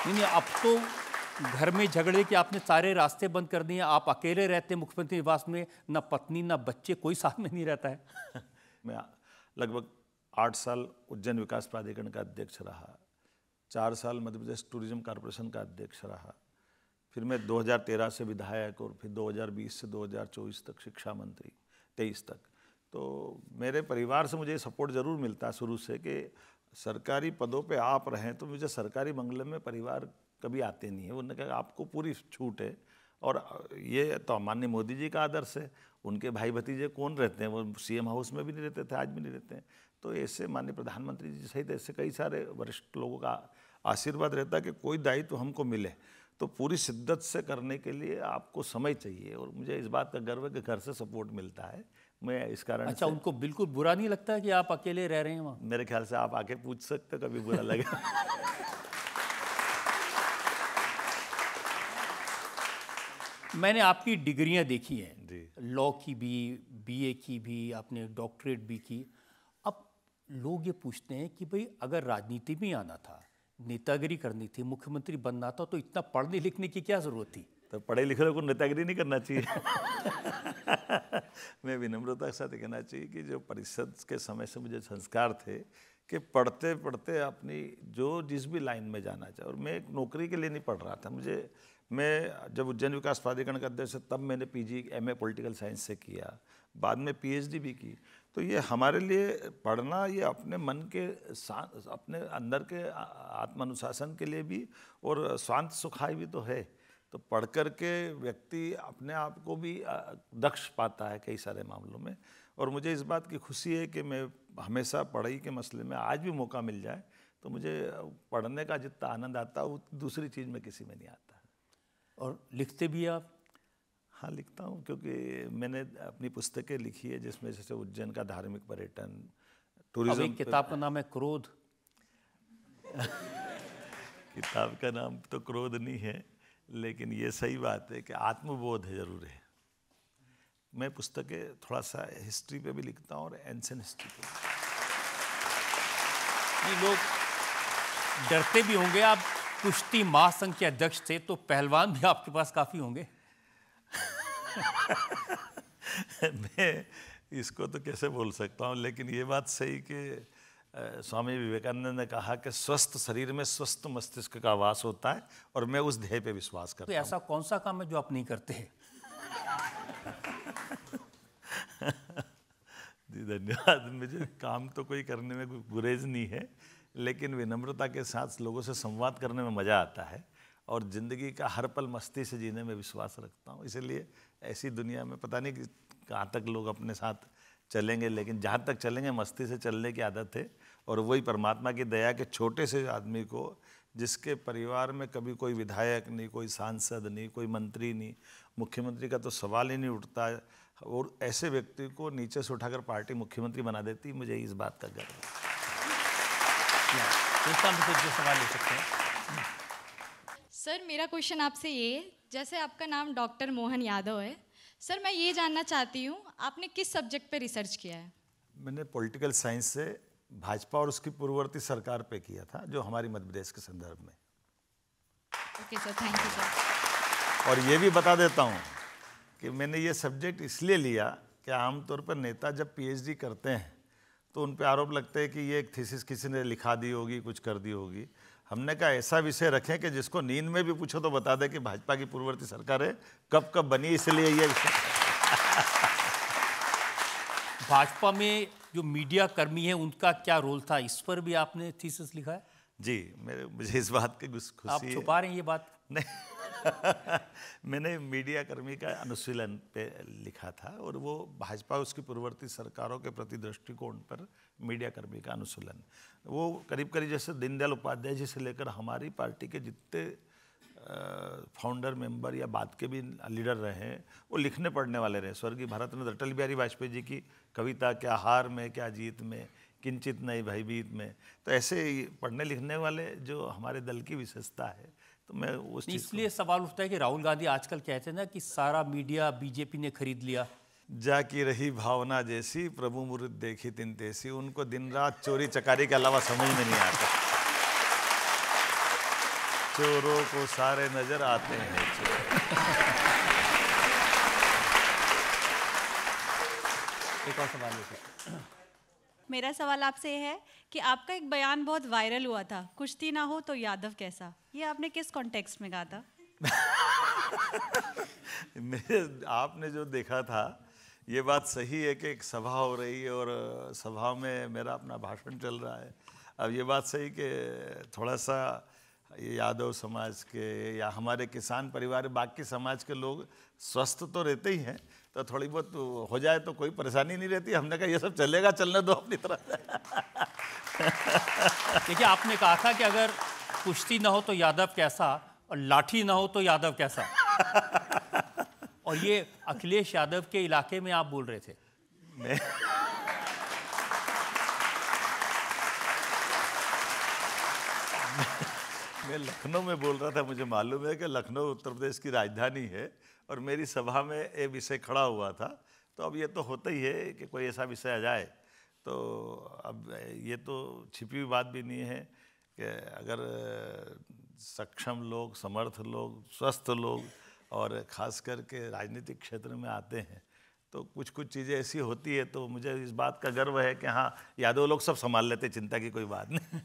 नहीं नहीं, अब तो घर में झगड़े के आपने सारे रास्ते बंद कर दिए। आप अकेले रहते हैं मुख्यमंत्री निवास में, ना पत्नी ना बच्चे, कोई साथ में नहीं रहता है। मैं लगभग 8 साल उज्जैन विकास प्राधिकरण का अध्यक्ष रहा, 4 साल मध्य प्रदेश टूरिज्म कॉरपोरेशन का अध्यक्ष रहा, फिर मैं 2013 से विधायक और फिर 2020 से 2024 तक शिक्षा मंत्री, 23 तक। तो मेरे परिवार से मुझे सपोर्ट ज़रूर मिलता है शुरू से कि सरकारी पदों पे आप रहें, तो मुझे सरकारी बंगले में परिवार कभी आते नहीं है। उन्होंने कहा आपको पूरी छूट है, और ये तो माननीय मोदी जी का आदर्श है। उनके भाई भतीजे कौन रहते हैं, वो सीएम हाउस में भी नहीं रहते थे, आज भी नहीं रहते हैं। तो ऐसे माननीय प्रधानमंत्री जी सहित ऐसे कई सारे वरिष्ठ लोगों का आशीर्वाद रहता है कि कोई दायित्व हमको मिले तो पूरी शिद्दत से करने के लिए आपको समय चाहिए, और मुझे इस बात का गर्व है कि घर से सपोर्ट मिलता है। मैं इस कारण अच्छा, उनको बिल्कुल बुरा नहीं लगता है कि आप अकेले रह रहे हैं वहाँ? मेरे ख्याल से आप आके पूछ सकते कभी बुरा लगे। मैंने आपकी डिग्रियां देखी हैं जी, लॉ की भी, बीए की भी, आपने डॉक्टरेट भी की। अब लोग ये पूछते हैं कि भाई अगर राजनीति में आना था, नेतागिरी करनी थी, मुख्यमंत्री बनना था, तो इतना पढ़ने लिखने की क्या जरूरत थी? तो पढ़े लिखे लोगों को नेतागिरी नहीं करना चाहिए। मैं विनम्रता के साथ कहना चाहिए कि जो परिषद के समय से मुझे संस्कार थे कि पढ़ते पढ़ते अपनी जो जिस भी लाइन में जाना चाहे, और मैं एक नौकरी के लिए नहीं पढ़ रहा था। मैं जब उज्जैन विकास प्राधिकरण का अध्यक्ष तब मैंने पीजी एमए पॉलिटिकल साइंस से किया, बाद में पीएचडी भी की। तो ये हमारे लिए पढ़ना, ये अपने मन के अपने अंदर के आत्मानुशासन के लिए भी और स्वांत सुखाय भी तो है। तो पढ़ कर के व्यक्ति अपने आप को भी दक्ष पाता है कई सारे मामलों में। और मुझे इस बात की खुशी है कि मैं हमेशा पढ़ाई के मसले में आज भी मौका मिल जाए तो मुझे पढ़ने का जितना आनंद आता है वो दूसरी चीज़ में किसी में नहीं आता है। और लिखते भी आप? हाँ, लिखता हूँ, क्योंकि मैंने अपनी पुस्तकें लिखी है जिसमें जैसे उज्जैन का धार्मिक पर्यटन, टूरिज्म। एक किताब का नाम है क्रोध। किताब का नाम तो क्रोध नहीं है, लेकिन ये सही बात है कि आत्मबोध है जरूर है। मैं पुस्तकें थोड़ा सा हिस्ट्री पे भी लिखता हूँ और एंशिएंट हिस्ट्री पे। ये लोग डरते भी होंगे, आप कुश्ती महासंघ के अध्यक्ष थे, तो पहलवान भी आपके पास काफी होंगे। मैं इसको तो कैसे बोल सकता हूँ, लेकिन ये बात सही कि स्वामी विवेकानंद ने कहा कि स्वस्थ शरीर में स्वस्थ मस्तिष्क का वास होता है, और मैं उस ध्येय पे विश्वास करता हूँ। तो ऐसा कौन सा काम है जो आप नहीं करते हैं? जी धन्यवाद। मुझे काम तो कोई करने में कोई गुरेज नहीं है, लेकिन विनम्रता के साथ लोगों से संवाद करने में मज़ा आता है, और ज़िंदगी का हर पल मस्ती से जीने में विश्वास रखता हूँ। इसलिए ऐसी दुनिया में पता नहीं कहाँ तक लोग अपने साथ चलेंगे, लेकिन जहाँ तक चलेंगे मस्ती से चलने की आदत है। और वही परमात्मा की दया के छोटे से आदमी को, जिसके परिवार में कभी कोई विधायक नहीं, कोई सांसद नहीं, कोई मंत्री नहीं, मुख्यमंत्री का तो सवाल ही नहीं उठता, और ऐसे व्यक्ति को नीचे से उठाकर पार्टी मुख्यमंत्री बना देती, मुझे इस बात का गर्व है। सवाल ले सकते हैं सर, मेरा क्वेश्चन आपसे ये है, जैसे आपका नाम डॉक्टर मोहन यादव है, सर मैं ये जानना चाहती हूँ आपने किस सब्जेक्ट पे रिसर्च किया है? मैंने पॉलिटिकल साइंस से भाजपा और उसकी पूर्ववर्ती सरकार पे किया था, जो हमारी मध्य प्रदेश के संदर्भ में। Okay sir, thank you sir. और ये भी बता देता हूँ कि मैंने ये सब्जेक्ट इसलिए लिया कि आमतौर पर नेता जब पीएचडी करते हैं तो उन पे आरोप लगता है कि ये एक थीसिस किसी ने लिखा दी होगी, कुछ कर दी होगी। हमने कहा ऐसा विषय रखें कि जिसको नींद में भी पूछो तो बता दे कि भाजपा की पूर्ववर्ती सरकार है, कब कब बनी, इसलिए ये भाजपा में जो मीडिया कर्मी है उनका क्या रोल था, इस पर भी आपने थीसिस लिखा है? जी, मुझे इस बात की खुशी है। आप छुपा रहे हैं ये बात? नहीं। मैंने मीडिया कर्मी का अनुशीलन पे लिखा था, और वो भाजपा उसकी पूर्ववर्ती सरकारों के प्रति दृष्टिकोण पर मीडिया कर्मी का अनुशीलन, वो करीब करीब जैसे दीनदयाल उपाध्याय जी से लेकर हमारी पार्टी के जितने फाउंडर मेंबर या बाद के भी लीडर रहे हैं, वो लिखने पढ़ने वाले रहे। स्वर्गीय भारत रत्न अटल बिहारी वाजपेयी जी की कविता, क्या हार में क्या जीत में, किंचित नहीं भयभीत में, तो ऐसे पढ़ने लिखने वाले जो हमारे दल की विशेषता है, तो मैं उस चीज़ इसलिए सवाल उठता है कि राहुल गांधी आजकल कहते हैं ना कि सारा मीडिया बीजेपी ने खरीद लिया। जाकी रही भावना जैसी, प्रभु मुरीद देखी तिन तैसी, उनको दिन रात चोरी चकारी के अलावा समझ में नहीं आता। चोरों को सारे नजर आते हैं चोर। एक और सवाल है। मेरा सवाल आपसे है कि आपका एक बयान बहुत वायरल हुआ था, कुश्ती ना हो तो यादव कैसा। ये आपने किस कॉन्टेक्स्ट में कहा था? आपने जो देखा था, ये बात सही है कि एक सभा हो रही है और सभा में मेरा अपना भाषण चल रहा है। अब ये बात सही कि थोड़ा सा ये यादव समाज के या हमारे किसान परिवार बाकी समाज के लोग स्वस्थ तो रहते ही हैं, तो थोड़ी बहुत हो जाए तो कोई परेशानी नहीं रहती। हमने कहा ये सब चलेगा, चलने दो अपनी तरफ। देखिए, आपने कहा था कि अगर कुश्ती ना हो तो यादव कैसा और लाठी ना हो तो यादव कैसा। और ये अखिलेश यादव के इलाके में आप बोल रहे थे। मैं लखनऊ में बोल रहा था। मुझे मालूम है कि लखनऊ उत्तर प्रदेश की राजधानी है और मेरी सभा में ये विषय खड़ा हुआ था। तो अब ये तो होता ही है कि कोई ऐसा विषय आ जाए, तो अब ये तो छिपी हुई बात भी नहीं है कि अगर सक्षम लोग, समर्थ लोग, स्वस्थ लोग और ख़ास करके राजनीतिक क्षेत्र में आते हैं तो कुछ कुछ चीज़ें ऐसी होती है, तो मुझे इस बात का गर्व है कि हाँ, यादव लोग सब संभाल लेते, चिंता की कोई बात नहीं।